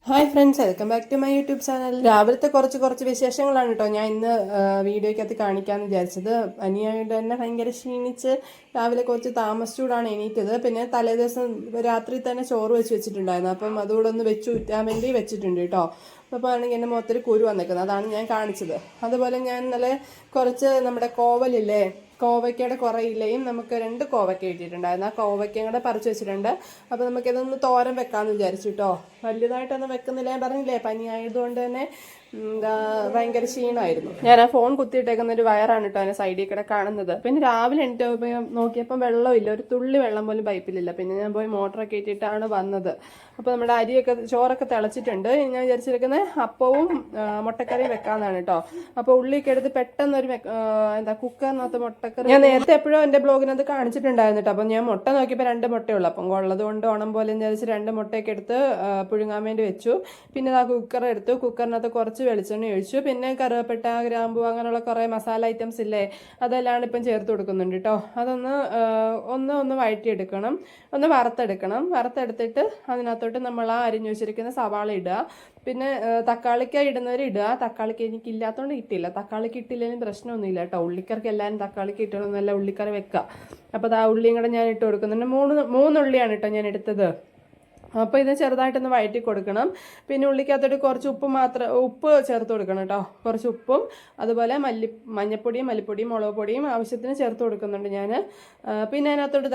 Hi friends, welcome back to my YouTube channel. രാവിലത്തെ കുറച്ച് വിശേഷങ്ങളാണ് കേട്ടോ ഞാൻ ഇന്ന് വീഡിയോയ്ക്കകത്ത് കാണിക്കാമെന്ന് വിചാരിച്ചത്. പനിയായിട്ട് തന്നെ ഭയങ്കര ക്ഷീണിച്ച് രാവിലെ കുറച്ച് താമസിച്ചൂടാണ് എണീറ്റത്. പിന്നെ തലേദിവസം രാത്രി തന്നെ ചോറ് വെച്ചിട്ടുണ്ടായിരുന്നു. അപ്പം അതുകൂടെ ഒന്ന് വെച്ച് ഊറ്റാൻ വേണ്ടി വെച്ചിട്ടുണ്ട് കേട്ടോ. അപ്പോൾ ആണെങ്കിൽ എൻ്റെ മുഖത്തൊരു കുരു വന്നിരിക്കുന്നത്, അതാണ് ഞാൻ കാണിച്ചത്. അതുപോലെ ഞാൻ ഇന്നലെ കുറച്ച് നമ്മുടെ കോവലില്ലേ, കോവയ്ക്കയുടെ കുറേ ഇലയും നമുക്ക് 2 കോവയ്ക്ക കിട്ടിയിട്ടുണ്ടായിരുന്നു. ആ കോവയ്ക്കയും കൂടെ പറിച്ച് വെച്ചിട്ടുണ്ട്. അപ്പോൾ നമുക്കിതൊന്ന് തോരൻ വെക്കാമെന്ന് വിചാരിച്ചു കേട്ടോ. വലിയതായിട്ടൊന്നും വെക്കുന്നില്ല, ഞാൻ പറഞ്ഞില്ലേ പനി ആയതുകൊണ്ട് തന്നെ ഭയങ്കര ക്ഷീണമായിരുന്നു. ഞാൻ ആ ഫോൺ കുത്തിയിട്ടേക്കുന്ന ഒരു വയറാണ് കേട്ടോ അതിന് സൈഡിൽ കൂടെ കാണുന്നത്. പിന്നെ രാവിലെ എനിക്ക് നോക്കിയപ്പോൾ വെള്ളമില്ല, ഒരു തുള്ളി വെള്ളം പോലും പൈപ്പിലില്ല. പിന്നെ ഞാൻ പോയി മോട്ടറൊക്കെ ഇട്ടിട്ടാണ് വന്നത്. അപ്പോൾ നമ്മുടെ അരിയൊക്കെ ചോറൊക്കെ തിളച്ചിട്ടുണ്ട്. ഞാൻ വിചാരിച്ചിരിക്കുന്നത് അപ്പവും മുട്ടക്കറിയും വെക്കാമെന്നാണ് കേട്ടോ. അപ്പോൾ ഉള്ളിയൊക്കെ എടുത്ത് പെട്ടെന്നൊരു കുക്കറിനകത്ത് മുട്ടക്കറി ഞാൻ നേരത്തെ എപ്പോഴും എൻ്റെ ബ്ലോഗിനകത്ത് കാണിച്ചിട്ടുണ്ടായിരുന്നു കേട്ടോ. അപ്പം ഞാൻ മുട്ട നോക്കിയപ്പോൾ 2 മുട്ടയുള്ളൂ. അപ്പം ഉള്ളത് കൊണ്ട് ഓണം പോലെ വിചാരിച്ച് 2 മുട്ടയൊക്കെ എടുത്ത് പുഴുങ്ങാൻ വേണ്ടി വെച്ചു. പിന്നെ ആ കുക്കർ എടുത്തു, കുക്കറിനകത്ത് കുറച്ച് വെളിച്ചെണ്ണ ഒഴിച്ചു. പിന്നെ കറുവപ്പട്ട, ഗ്രാമ്പു അങ്ങനെയുള്ള കുറേ മസാല ഐറ്റംസ് ഇല്ലേ, അതെല്ലാം ഇപ്പം ചേർത്ത് കൊടുക്കുന്നുണ്ട് കേട്ടോ. അതൊന്ന് ഒന്ന് വഴറ്റിയെടുക്കണം, ഒന്ന് വറുത്തെടുത്തിട്ട് അതിനകത്തോട്ട് നമ്മൾ ആ അരിഞ്ഞു വെച്ചിരിക്കുന്ന സവാള ഇടുക. പിന്നെ തക്കാളിക്ക ഇടുന്നവർ ഇടുക. തക്കാളിക്ക് എനിക്കില്ലാത്തതുകൊണ്ട് ഇട്ടില്ല. തക്കാളിക്ക് ഇട്ടില്ലെങ്കിലും പ്രശ്നമൊന്നുമില്ല കേട്ടോ. ഉള്ളിക്കറിക്ക് എല്ലാവരും തക്കാളിക്ക് ഇട്ടണമെന്നല്ല ഉള്ളിക്കറി വെക്കുക. അപ്പോൾ ആ ഉള്ളിയും കൂടെ ഞാൻ ഇട്ട് കൊടുക്കുന്നുണ്ട്. 3 ഉള്ളിയാണ് കേട്ടോ ഞാൻ എടുത്തത്. അപ്പോൾ ഇത് ചെറുതായിട്ടൊന്ന് വഴറ്റി കൊടുക്കണം. പിന്നെ ഉള്ളിക്കകത്തോട്ട് കുറച്ച് ഉപ്പ് ചേർത്ത് കൊടുക്കണം കേട്ടോ. കുറച്ച് ഉപ്പും അതുപോലെ മഞ്ഞപ്പൊടിയും മല്ലിപ്പൊടിയും മുളക് പൊടിയും ആവശ്യത്തിന് ചേർത്ത് കൊടുക്കുന്നുണ്ട് ഞാൻ. പിന്നെ അതിനകത്തോട്ട്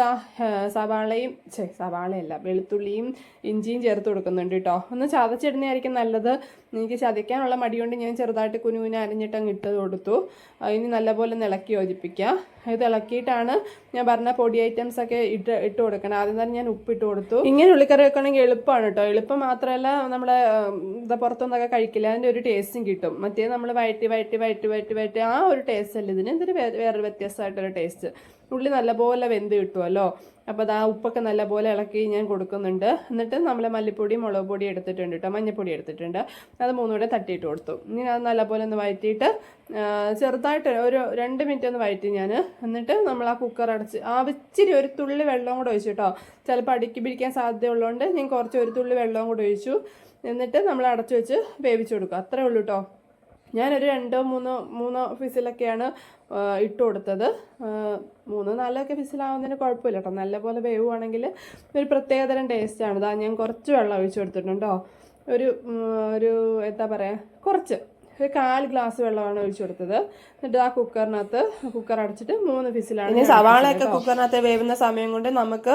സവാളയല്ല, വെളുത്തുള്ളിയും ഇഞ്ചിയും ചേർത്ത് കൊടുക്കുന്നുണ്ട് കേട്ടോ. ഒന്ന് ചതച്ചിടുന്നതായിരിക്കും നല്ലത്. എനിക്ക് ചതയ്ക്കാനുള്ള മടി കൊണ്ട് ഞാൻ ചെറുതായിട്ട് കുനുകുന അരിഞ്ഞിട്ട് അങ്ങ് ഇട്ട് കൊടുത്തു. ഇനി നല്ലപോലെ ഇളക്കി യോജിപ്പിക്കുക. ഇത് ഇളക്കിയിട്ടാണ് ഞാൻ പറഞ്ഞ പൊടി ഐറ്റംസ് ഒക്കെ ഇട്ട് കൊടുക്കണം. ആദ്യം തന്നെ ഞാൻ ഉപ്പിട്ട് കൊടുത്തു. ഇങ്ങനെ ഉള്ളിക്കറി വെക്കണമെങ്കിൽ എളുപ്പമാണ് കേട്ടോ. എളുപ്പം മാത്രമല്ല നമ്മുടെ പുറത്തുനിന്നൊക്കെ കഴിക്കില്ല, അതിൻ്റെ ഒരു ടേസ്റ്റും കിട്ടും. മറ്റേ നമ്മൾ വഴറ്റി ആ ഒരു ടേസ്റ്റ് അല്ല ഇതിന്. ഇതൊരു വേറൊരു വ്യത്യസ്തമായിട്ടൊരു ടേസ്റ്റ്. ഉള്ളി നല്ലപോലെ വെന്ത് കിട്ടുമല്ലോ. അപ്പോൾ ആ ഉപ്പൊക്കെ നല്ലപോലെ ഇളക്കി ഞാൻ കൊടുക്കുന്നുണ്ട്. എന്നിട്ട് നമ്മൾ മല്ലിപ്പൊടി മുളക് പൊടി എടുത്തിട്ടുണ്ട് കേട്ടോ, മഞ്ഞൾപ്പൊടി എടുത്തിട്ടുണ്ട്. അത് 3 കൂടെ തട്ടിയിട്ട് കൊടുത്തു. ഇനി അത് നല്ലപോലെ ഒന്ന് വഴറ്റിയിട്ട് ചെറുതായിട്ട് ഒരു 2 മിനിറ്റ് ഒന്ന് വഴറ്റി ഞാൻ. എന്നിട്ട് നമ്മൾ ആ കുക്കർ അടച്ച് ഇച്ചിരി ഒരു തുള്ളി വെള്ളം കൂടെ ഒഴിച്ചു കേട്ടോ. ചിലപ്പോൾ അടുക്കി പിടിക്കാൻ സാധ്യതയുള്ളതുകൊണ്ട് ഞാൻ കുറച്ച് ഒരു തുള്ളി വെള്ളം കൂടെ ഒഴിച്ചു. എന്നിട്ട് നമ്മൾ അടച്ചു വെച്ച് വേവിച്ച് കൊടുക്കുക. അത്രേ ഉള്ളൂ കേട്ടോ. ഞാനൊരു 2-3 ഫിസിലൊക്കെയാണ് ഇട്ട് കൊടുത്തത്. 3-4 ഫിസിലാവുന്നതിന് കുഴപ്പമില്ല കേട്ടോ. നല്ലപോലെ വേവുവാണെങ്കിൽ ഒരു പ്രത്യേകതരം ടേസ്റ്റാണ്. ഞാൻ കുറച്ച് വെള്ളം ഒഴിച്ചു കൊടുത്തിട്ടുണ്ടോ. ഒരു എന്താ പറയുക, കുറച്ച് 1/4 ഗ്ലാസ് വെള്ളമാണ് ഒഴിച്ചു കൊടുത്തത്. എന്നിട്ട് ആ കുക്കർ അടച്ചിട്ട് 3 ഫിസിലാണ്. ഇനി സവാളയൊക്കെ കുക്കറിനകത്ത് വേവുന്ന സമയം കൊണ്ട് നമുക്ക്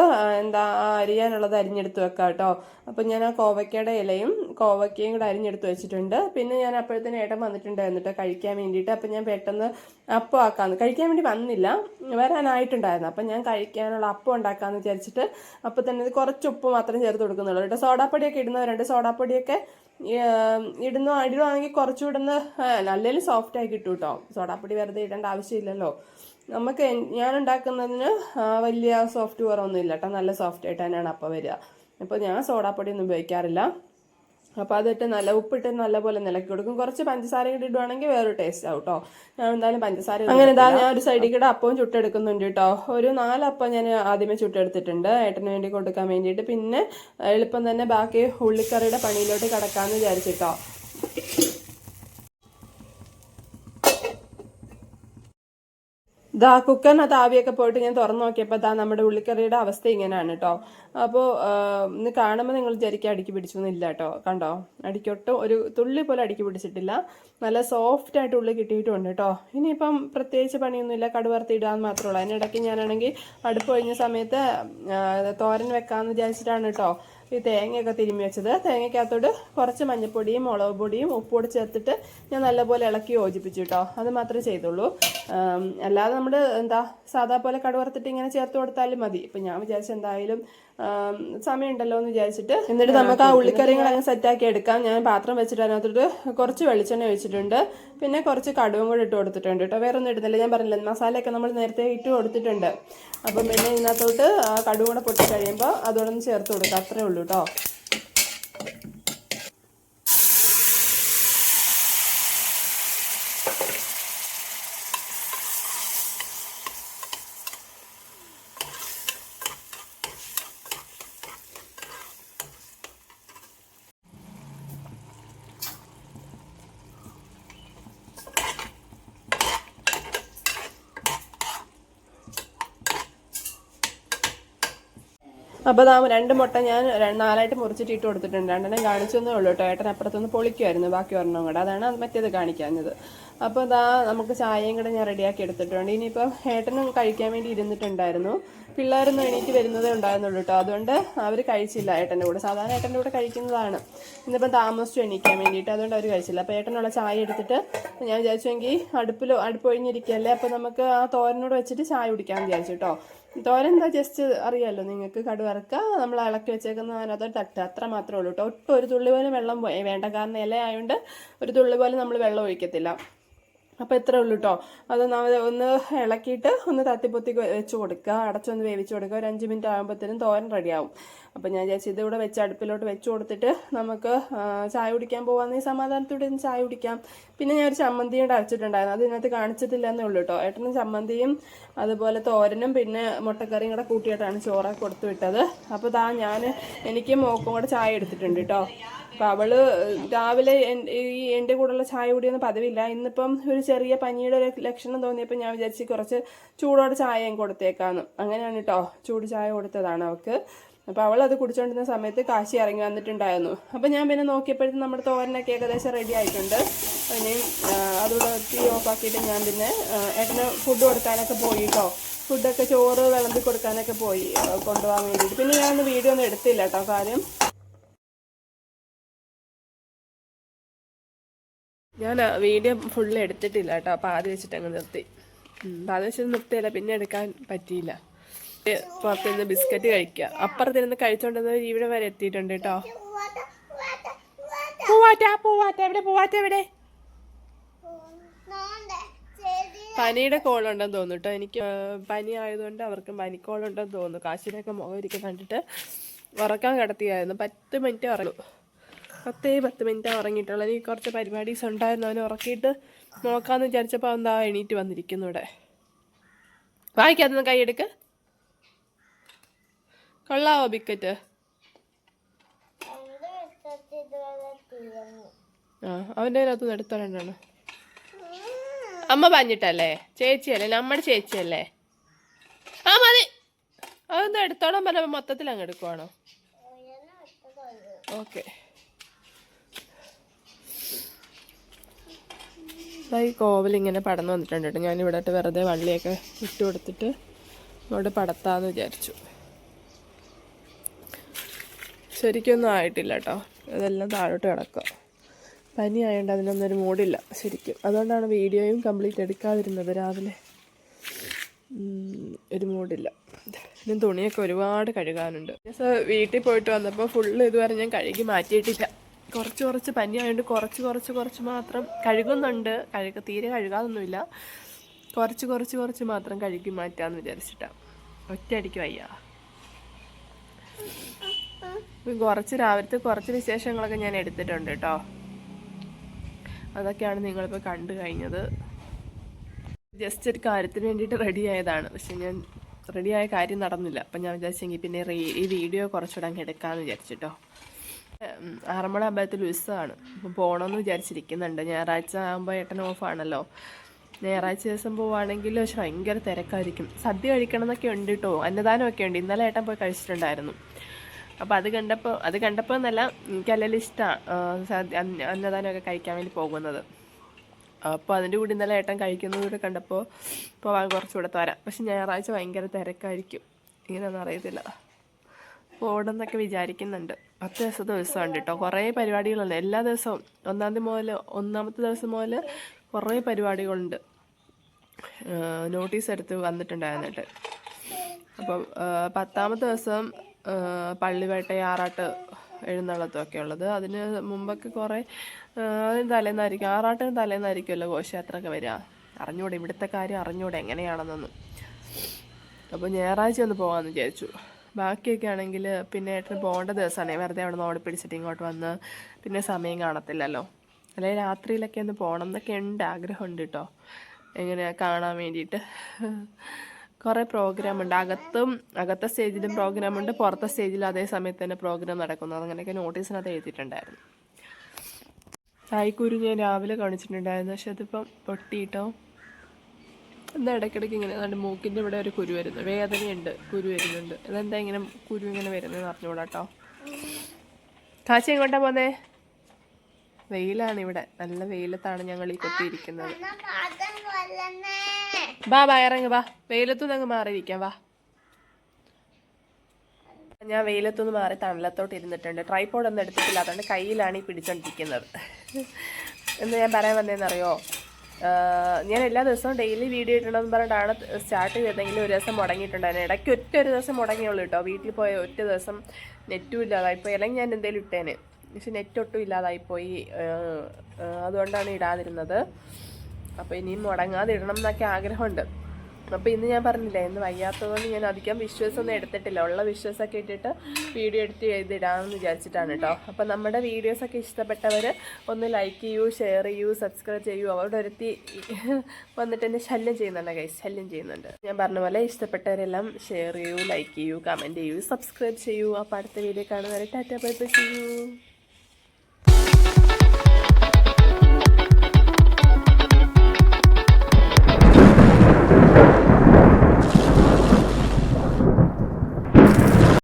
അരിയാനുള്ളത് അരിഞ്ഞെടുത്ത് വെക്കാം കേട്ടോ. അപ്പം ഞാൻ ആ കോവയ്ക്കയുടെ ഇലയും കോവയ്ക്കയും കൂടെ അരിഞ്ഞെടുത്ത് വെച്ചിട്ടുണ്ട്. പിന്നെ ഞാൻ അപ്പോഴത്തേനും ഏട്ടൻ വന്നിട്ടുണ്ടായിരുന്നു കേട്ടോ കഴിക്കാൻ വേണ്ടിയിട്ട്. അപ്പം ഞാൻ പെട്ടെന്ന് അപ്പം ആക്കാമെന്ന്, കഴിക്കാൻ വേണ്ടി വന്നില്ല, വരാനായിട്ടുണ്ടായിരുന്നു. അപ്പം ഞാൻ കഴിക്കാനുള്ള അപ്പം ഉണ്ടാക്കാമെന്ന് വിചാരിച്ചിട്ട് അപ്പം തന്നെ കുറച്ച് ഉപ്പ് മാത്രം ചേർത്ത് കൊടുക്കുന്നുള്ളൂ കേട്ടോ. സോഡാപ്പൊടിയൊക്കെ ഇടുന്നവരുണ്ട്. സോഡാപ്പൊടിയൊക്കെ ഇടുവാണെങ്കിൽ കുറച്ചുകൂടെ നല്ലൊരു സോഫ്റ്റായി കിട്ടും കേട്ടോ. സോഡാപ്പൊടി വെറുതെ ഇടേണ്ട ആവശ്യമില്ലല്ലോ. ഞാൻ ഉണ്ടാക്കുന്നതിന് വലിയ സോഫ്റ്റ് കുറവൊന്നും ഇല്ല കേട്ടോ. നല്ല സോഫ്റ്റ് ആയിട്ട് തന്നെയാണ് അപ്പം വരിക. അപ്പോൾ ഞാൻ സോഡാപ്പൊടി ഒന്നും ഉപയോഗിക്കാറില്ല. അപ്പോൾ അതിട്ട് ഉപ്പിട്ട് നല്ലപോലെ ഇളക്കി കൊടുക്കും. കുറച്ച് പഞ്ചസാര കൂടി ഇടുവാണെങ്കിൽ വേറൊരു ടേസ്റ്റ് ആവും കേട്ടോ. ഞാൻ എന്തായാലും പഞ്ചസാര അങ്ങനെ ഞാൻ ഒരു സൈഡിൽ കൂടെ അപ്പവും ചുട്ടെടുക്കുന്നുണ്ട് കേട്ടോ. ഒരു 4 അപ്പം ഞാൻ ആദ്യമേ ചുട്ടെടുത്തിട്ടുണ്ട് ഏട്ടന് വേണ്ടി കൊടുക്കാൻ വേണ്ടിയിട്ട്. പിന്നെ എളുപ്പം തന്നെ ബാക്കി ഉള്ളിക്കറിയുടെ പണിയിലോട്ട് കിടക്കാമെന്ന് വിചാരിച്ചിട്ടോ. കുക്കറിനകത്ത് ആവിയൊക്കെ പോയിട്ട് ഞാൻ തുറന്നു നോക്കിയപ്പോൾ നമ്മുടെ ഉള്ളിക്കറിയുടെ അവസ്ഥ ഇങ്ങനെയാണ് കേട്ടോ. അപ്പോൾ ഇന്ന് കാണുമ്പോൾ നിങ്ങൾ വിചാരിക്കുക അടുക്കി പിടിച്ചൊന്നുമില്ല കേട്ടോ. കണ്ടോ, അടിക്കൊട്ടും ഒരു തുള്ളി പോലെ അടുക്കി പിടിച്ചിട്ടില്ല. നല്ല സോഫ്റ്റ് ആയിട്ട് ഉള്ളി കിട്ടിയിട്ടുണ്ട് കേട്ടോ. ഇനിയിപ്പം പ്രത്യേകിച്ച് പണിയൊന്നുമില്ല, കടുവറുത്ത് ഇടാന്ന് മാത്രമേ ഉള്ളൂ. അതിനിടയ്ക്ക് ഞാനാണെങ്കിൽ അടുപ്പ് കഴിഞ്ഞ സമയത്ത് തോരൻ വെക്കാമെന്ന് വിചാരിച്ചിട്ടാണ് കേട്ടോ ഈ തേങ്ങയൊക്കെ തിരുമ്മി വെച്ചത്. തേങ്ങയ്ക്കകത്തോട്ട് കുറച്ച് മഞ്ഞൾപ്പൊടിയും മുളക് പൊടിയും ഉപ്പുകൂടി ചേർത്തിട്ട് ഞാൻ നല്ലപോലെ ഇളക്കി യോജിപ്പിച്ചു കേട്ടോ. അത് മാത്രമേ ചെയ്തുള്ളൂ. അല്ലാതെ നമ്മൾ സാധാ പോലെ കടുവറുത്തിട്ട് ഇങ്ങനെ ചേർത്ത് കൊടുത്താലും മതി. ഇപ്പം ഞാൻ വിചാരിച്ച എന്തായാലും സമയമുണ്ടല്ലോ എന്ന് വിചാരിച്ചിട്ട് എന്നിട്ട് നമുക്ക് ആ ഉള്ളിക്കറികൾ അങ്ങ് സെറ്റാക്കി എടുക്കാം. ഞാൻ പാത്രം വെച്ചിട്ട് അതിനകത്തോട്ട് കുറച്ച് വെളിച്ചെണ്ണ ഒഴിച്ചിട്ടുണ്ട്. പിന്നെ കുറച്ച് കടുവും കൂടെ ഇട്ട് കൊടുത്തിട്ടുണ്ട് കേട്ടോ. വേറെ ഒന്നും ഇടുന്നില്ല. ഞാൻ പറഞ്ഞില്ല മസാലയൊക്കെ നമ്മൾ നേരത്തെ ഇട്ട് കൊടുത്തിട്ടുണ്ട്. അപ്പം പിന്നെ ഇതിനകത്തോട്ട് കടുവും കൂടെ പൊട്ടി കഴിയുമ്പോൾ അതോടൊന്ന് ചേർത്ത് കൊടുക്കുക. അത്രേ ഉള്ളൂ കേട്ടോ. അപ്പോൾ ആ 2 മുട്ട ഞാൻ 4ആയിട്ട് മുറിച്ചിട്ട് ഇട്ട് കൊടുത്തിട്ടുണ്ട്. 2എണ്ണം കാണിച്ചൊന്നേ ഉള്ളൂ കേട്ടോ. ഏട്ടൻ അപ്പുറത്തൊന്ന് പൊളിക്കുമായിരുന്നു, ബാക്കി ഒരെണ്ണം കൂടെ. അതാണ് മറ്റേത് കാണിക്കാഞ്ഞത്. അപ്പോൾ ഇതാ നമുക്ക് ചായയും കൂടെ ഞാൻ റെഡിയാക്കി എടുത്തിട്ടുണ്ട്. ഇനിയിപ്പം ഏട്ടനും കഴിക്കാൻ വേണ്ടി ഇരുന്നിട്ടുണ്ടായിരുന്നു. പിള്ളേരൊന്നും എണീറ്റ് വരുന്നതേ ഉണ്ടായിരുന്നുള്ളൂ കേട്ടോ. അതുകൊണ്ട് അവർ കഴിച്ചില്ല ഏട്ടൻ്റെ കൂടെ. സാധാരണ ഏട്ടൻ്റെ കൂടെ കഴിക്കുന്നതാണ്. ഇന്നിപ്പം താമസിച്ചു എണീക്കാൻ വേണ്ടിയിട്ട്, അതുകൊണ്ട് അവർ കഴിച്ചില്ല. അപ്പോൾ ഏട്ടനുള്ള ചായ എടുത്തിട്ട് ഞാൻ വിചാരിച്ചെങ്കിൽ അടുപ്പ് ഒഴിഞ്ഞിരിക്കുകയല്ലേ, അപ്പോൾ നമുക്ക് ആ തോരനോട് വെച്ചിട്ട് ചായ കുടിക്കാമെന്ന് വിചാരിച്ചു കേട്ടോ. തോരൻ എന്താ ജസ്റ്റ് അറിയാമല്ലോ നിങ്ങൾക്ക്, കടുവറക്കുക, നമ്മൾ ഇളക്കി വെച്ചേക്കുന്ന അതിനകത്തോട്ട് തട്ടുക, അത്ര മാത്രമേ ഉള്ളൂ കേട്ടോ. ഒട്ടും ഒരു തുള്ളി പോലും വെള്ളം വേണ്ട, കാരണം ഇല ആയതുകൊണ്ട് ഒരു തുള്ളി പോലും നമ്മൾ വെള്ളം ഒഴിക്കത്തില്ല. അപ്പോൾ ഇത്രേ ഉള്ളൂ കേട്ടോ. അത് ഒന്ന് ഇളക്കിയിട്ട് ഒന്ന് തട്ടിപ്പൊത്തി വെച്ച് കൊടുക്കുക, അടച്ചൊന്ന് വേവിച്ച് കൊടുക്കുക. ഒരു 5 മിനിറ്റ് ആകുമ്പോഴത്തേനും തോരൻ റെഡിയാവും. അപ്പോൾ ഞാൻ വിചാരിച്ചു ഇതിവിടെ വെച്ച് അടുപ്പിലോട്ട് വെച്ച് കൊടുത്തിട്ട് നമുക്ക് ചായ കുടിക്കാൻ പോകാമെന്ന് സമാധാനത്തോടെ ചായ കുടിക്കാം. പിന്നെ ഞാൻ ഒരു ചമ്മന്തിയും കൂടെ അരച്ചിട്ടുണ്ടായിരുന്നു, അത് ഇതിനകത്ത് കാണിച്ചിട്ടില്ല എന്നേ ഉള്ളൂ കേട്ടോ. ഏട്ടനും ചമ്മന്തിയും അതുപോലെ തോരനും പിന്നെ മുട്ടക്കറിയും കൂടെ കൂട്ടിയിട്ടാണ് ചോറൊക്കെ കൊടുത്തു വിട്ടത്. അപ്പോൾ എനിക്ക് മോക്കും കൂടെ ചായ എടുത്തിട്ടുണ്ട് കേട്ടോ. അപ്പോൾ അവള് രാവിലെ എൻ്റെ കൂടെയുള്ള ചായ കുടിയൊന്നും പതിവില്ല. ഇന്നിപ്പം ഒരു ചെറിയ പനിയുടെ ഒരു ലക്ഷണം തോന്നിയപ്പോൾ ഞാൻ വിചാരിച്ച് കുറച്ച് ചൂടോടെ ചായയും കൊടുത്തേക്കാന്ന്. അങ്ങനെയാണ് കേട്ടോ, ചൂട് ചായ കൊടുത്തതാണ് അവൾക്ക്. അപ്പോൾ അവളത് കുടിച്ചുകൊണ്ടിരുന്ന സമയത്ത് കാശി ഇറങ്ങി വന്നിട്ടുണ്ടായിരുന്നു. അപ്പോൾ ഞാൻ പിന്നെ നോക്കിയപ്പോഴത്തേക്കും നമ്മുടെ തോരനൊക്കെ ഏകദേശം റെഡി ആയിട്ടുണ്ട്. ഇനി അതുകൂടെ തീ ഓഫാക്കിയിട്ട് ഞാൻ പിന്നെ ഏട്ടന് ഫുഡ് കൊടുക്കാനൊക്കെ പോയി കേട്ടോ. ഫുഡൊക്കെ ചോറ് വിളമ്പി കൊടുക്കാനൊക്കെ പോയി കൊണ്ടുപോകാൻ വേണ്ടിയിട്ട്. പിന്നെ ഞാനൊന്ന് വീഡിയോ ഒന്നും എടുത്തില്ല കേട്ടോ. കാര്യം ഞാൻ വീഡിയോ ഫുള്ള് എടുത്തിട്ടില്ല കേട്ടോ. അപ്പോൾ ആദ്യം വെച്ചിട്ട് അങ്ങ് നിർത്തി. ആദ്യം വെച്ചിട്ട് നിർത്തിയില്ല, പിന്നെ എടുക്കാൻ പറ്റിയില്ല. പുറത്തുനിന്ന് ബിസ്ക്കറ്റ് കഴിക്കുക. അപ്പുറത്തിരുന്ന് കഴിച്ചോണ്ടിരുന്നത് ഇവിടെ വരെ എത്തിയിട്ടുണ്ട് കേട്ടോ. എവിടെ പനിയുടെ കോളുണ്ടെന്ന് തോന്നുന്നു കേട്ടോ. എനിക്ക് പനി ആയതുകൊണ്ട് അവർക്കും പനിക്കോളുണ്ടെന്ന് തോന്നുന്നു. കാശിനൊക്കെ മുഖം ഒരിക്കൽ കണ്ടിട്ട് ഉറക്കാൻ കിടത്തിയായിരുന്നു. 10 മിനിറ്റ് ഉറങ്ങും. 10 മിനിറ്റ് ഉറങ്ങിയിട്ടുള്ളൂ. എനിക്ക് കുറച്ച് പരിപാടീസ് ഉണ്ടായിരുന്നു, അവനെ ഉറക്കിയിട്ട് നോക്കാമെന്ന് വിചാരിച്ചപ്പോൾ എന്താ എണീറ്റ് വന്നിരിക്കുന്നു ഇവിടെ. വായിക്കാത്തൊന്ന് കൈയെടുക്ക്. കൊള്ളാവോ ബിസ്ക്കറ്റ്? അവൻ്റെ അതിനകത്തുനിന്ന് എടുത്തോണ്ടാണ്. അമ്മ പറഞ്ഞിട്ടല്ലേ, ചേച്ചിയല്ലേ, നമ്മുടെ ചേച്ചിയല്ലേ. മതി. അതൊന്നും എടുത്തോളാൻ പറഞ്ഞപ്പോൾ മൊത്തത്തിൽ അങ്ങ് എടുക്കുവാണോ? ഓക്കെ. ഈ കോവലിങ്ങനെ പടന്ന് വന്നിട്ടുണ്ട് കേട്ടോ. ഞാനിവിടെ വെറുതെ വള്ളിയൊക്കെ ഇട്ട് കൊടുത്തിട്ട് ഇവിടെ പടത്താന്ന് വിചാരിച്ചു. ശരിക്കൊന്നും ആയിട്ടില്ല കേട്ടോ. അതെല്ലാം താഴോട്ട് കിടക്കുക. പനി ആയതുകൊണ്ട് അതിനൊന്നും ഒരു മൂടില്ല ശരിക്കും. അതുകൊണ്ടാണ് വീഡിയോയും കംപ്ലീറ്റ് എടുക്കാതിരുന്നത്. രാവിലെ ഒരു മൂടില്ല. പിന്നെ തുണിയൊക്കെ ഒരുപാട് കഴുകാനുണ്ട്. വീട്ടിൽ പോയിട്ട് വന്നപ്പോൾ ഫുള്ള് ഇതുവരെ ഞാൻ കഴുകി മാറ്റിയിട്ടില്ല. കുറച്ച് പനി ആയതുകൊണ്ട് കുറച്ച് മാത്രം കഴുകുന്നുണ്ട്. തീരെ കഴുകാതൊന്നുമില്ല. കുറച്ച് മാത്രം കഴുകി മാറ്റാമെന്ന് വിചാരിച്ചിട്ടാണ്. ഒറ്റയടിക്ക് വയ്യ. രാവിലത്തെ കുറച്ച് വിശേഷങ്ങളൊക്കെ ഞാൻ എടുത്തിട്ടുണ്ട് കേട്ടോ. അതൊക്കെയാണ് നിങ്ങളിപ്പോൾ കണ്ടു കഴിഞ്ഞത്. ജസ്റ്റ് ഒരു കാര്യത്തിന് വേണ്ടിയിട്ട് റെഡി ആയതാണ്. പക്ഷെ ഞാൻ റെഡിയായ കാര്യം നടന്നില്ല. അപ്പം ഞാൻ വിചാരിച്ചെങ്കിൽ പിന്നെ ഈ വീഡിയോ കുറച്ചുകൂടെ അങ്ങ് എടുക്കാമെന്ന് വിചാരിച്ചിട്ടോ. ആറന്മുള അമ്പലത്തിൽ ഉത്സവമാണ്. അപ്പം പോകണമെന്ന് വിചാരിച്ചിരിക്കുന്നുണ്ട്. ഞായറാഴ്ച ആകുമ്പോൾ ഏട്ടൻ ഓഫാണല്ലോ. ഞായറാഴ്ച ദിവസം പോവുകയാണെങ്കിൽ പക്ഷെ ഭയങ്കര തിരക്കായിരിക്കും. സദ്യ കഴിക്കണം എന്നൊക്കെ ഉണ്ട് കേട്ടോ. അന്നദാനമൊക്കെ ഉണ്ട്. ഇന്നലെ ഏട്ടൻ പോയി കഴിച്ചിട്ടുണ്ടായിരുന്നു. അപ്പോൾ അത് കണ്ടപ്പോൾ എന്നല്ല, എനിക്കല്ലെങ്കിൽ ഇഷ്ടമാണ് അന്നദാനമൊക്കെ കഴിക്കാൻ വേണ്ടി പോകുന്നത്. അപ്പോൾ അതിൻ്റെ കൂടി ഇന്നലെ ഏട്ടൻ കഴിക്കുന്നതുകൂടെ കണ്ടപ്പോൾ പോകാൻ കുറച്ചുകൂടെ തരാം. പക്ഷെ ഞായറാഴ്ച ഭയങ്കര തിരക്കായിരിക്കും. ഇങ്ങനെയൊന്നും അറിയത്തില്ല. പോകണമെന്നൊക്കെ വിചാരിക്കുന്നുണ്ട്. 10 ദിവസത്തെ ഉത്സവമുണ്ട് കേട്ടോ. കുറേ പരിപാടികളുണ്ട് എല്ലാ ദിവസവും. ഒന്നാമത്തെ ദിവസം മുതൽ കുറേ പരിപാടികളുണ്ട്. നോട്ടീസ് എടുത്ത് വന്നിട്ടുണ്ടായിരുന്നിട്ട്. അപ്പം 10ാമത്തെ ദിവസം പള്ളിവേട്ട, ആറാട്ട്, എഴുന്നള്ളത്തുമൊക്കെ ഉള്ളത്. അതിന് മുമ്പൊക്കെ കുറേ അതിന് തലേന്നായിരിക്കും, ആറാട്ടിന് തലേന്നായിരിക്കുമല്ലോ ഘോഷയാത്ര ഒക്കെ വരിക. അറിഞ്ഞൂടെ, ഇവിടുത്തെ കാര്യം അറിഞ്ഞൂടെ എങ്ങനെയാണെന്നൊന്നും. അപ്പോൾ ഞായറാഴ്ച ഒന്ന് പോകാമെന്ന് വിചാരിച്ചു. ബാക്കിയൊക്കെ ആണെങ്കിൽ പിന്നെ ഏട്ടന് പോകേണ്ട ദിവസമാണ്. വെറുതെ അവിടെ നിന്ന് ഓടിപ്പിടിച്ചിട്ട് ഇങ്ങോട്ട് വന്ന് പിന്നെ സമയം കാണത്തില്ലല്ലോ. അല്ലെങ്കിൽ രാത്രിയിലൊക്കെ ഒന്ന് പോകണം എന്നൊക്കെ ഉണ്ട്, ആഗ്രഹമുണ്ട് കേട്ടോ. എങ്ങനെയാണ് കാണാൻ വേണ്ടിയിട്ട്. കുറേ പ്രോഗ്രാമുണ്ട്. അകത്തെ സ്റ്റേജിലും പ്രോഗ്രാമുണ്ട്, പുറത്തെ സ്റ്റേജിലും അതേ സമയത്ത് തന്നെ പ്രോഗ്രാം നടക്കുന്നു. അങ്ങനെയൊക്കെ നോട്ടീസിനകത്ത് എഴുതിയിട്ടുണ്ടായിരുന്നു. ചായക്കുരു ഞാൻ രാവിലെ കാണിച്ചിട്ടുണ്ടായിരുന്നു. പക്ഷെ അതിപ്പം പൊട്ടിയിട്ടോ. എന്താ ഇടയ്ക്കിടയ്ക്ക് ഇങ്ങനെ അതുകൊണ്ട് മൂക്കിൻ്റെ ഇവിടെ ഒരു കുരു വരുന്നു, വേദനയുണ്ട്, കുരു വരുന്നുണ്ട്. അതെന്താ ഇങ്ങനെ കുരു ഇങ്ങനെ വരുന്നതെന്ന് അറിഞ്ഞുകൂടാ കേട്ടോ. കാശി എങ്ങോട്ടാ പോന്നേ? വെയിലാണ് ഇവിടെ, നല്ല വെയിലത്താണ് ഞങ്ങൾ ഈ കൊത്തിയിരിക്കുന്നത്. വാ വാ ഇറങ്ങ് വാ, വെയിലത്തുനിന്ന് അങ്ങ് മാറിയിരിക്കാം വാ. ഞാൻ വെയിലത്തുനിന്ന് മാറി തണലത്തോട്ട് ഇരുന്നിട്ടുണ്ട്. ട്രൈപോഡ് ഒന്നും എടുത്തിട്ടില്ല, അതുകൊണ്ട് കയ്യിലാണ് ഈ പിടിച്ചോണ്ടിരിക്കുന്നത്. എന്ന് ഞാൻ പറയാൻ വന്നതെന്നറിയോ, ഞാൻ എല്ലാ ദിവസവും ഡെയിലി വീഡിയോ ഇടണമെന്ന് പറഞ്ഞിട്ടാണ് സ്റ്റാർട്ട് ചെയ്തെങ്കിലും ഒരു ദിവസം മുടങ്ങിയിട്ടുണ്ടായിരുന്നു. ഇടയ്ക്ക് ഒരു ദിവസം മുടങ്ങിയുള്ളൂ കേട്ടോ. വീട്ടിൽ പോയ ഒറ്റ ദിവസം നെറ്റും ഇല്ലാതായിപ്പോയി, അല്ലെങ്കിൽ ഞാൻ എന്തെങ്കിലും ഇട്ടേന്. പക്ഷെ നെറ്റ് ഒട്ടും ഇല്ലാതായിപ്പോയി, അതുകൊണ്ടാണ് ഇടാതിരുന്നത്. അപ്പോൾ ഇനിയും മുടങ്ങാതെ ഇടണം എന്നൊക്കെ ആഗ്രഹമുണ്ട്. അപ്പോൾ ഇന്ന് ഞാൻ പറഞ്ഞില്ലേ, ഇന്ന് വയ്യാത്തതുകൊണ്ട് ഞാൻ അധികം വിഷ്വൽസൊന്നും എടുത്തിട്ടില്ല. ഉള്ള വിഷ്വൽസൊക്കെ ഇട്ടിട്ട് വീഡിയോ എഡിറ്റ് ചെയ്തിടാമെന്ന് വിചാരിച്ചിട്ടാണ് കേട്ടോ. അപ്പോൾ നമ്മുടെ വീഡിയോസൊക്കെ ഇഷ്ടപ്പെട്ടവർ ഒന്ന് ലൈക്ക് ചെയ്യൂ, ഷെയർ ചെയ്യൂ, സബ്സ്ക്രൈബ് ചെയ്യൂ. അവിടെ ഒരുത്തി വന്നിട്ട് എന്നെ ശല്യം ചെയ്യുന്നുണ്ട് ഗൈസ്, ശല്യം ചെയ്യുന്നുണ്ട്. ഞാൻ പറഞ്ഞ പോലെ ഇഷ്ടപ്പെട്ടവരെല്ലാം ഷെയർ ചെയ്യൂ, ലൈക്ക് ചെയ്യൂ, കമൻറ്റ് ചെയ്യൂ, സബ്സ്ക്രൈബ് ചെയ്യൂ. അപ്പോൾ അടുത്ത വീഡിയോ കാണുന്നവരെ tata bye bye, see U.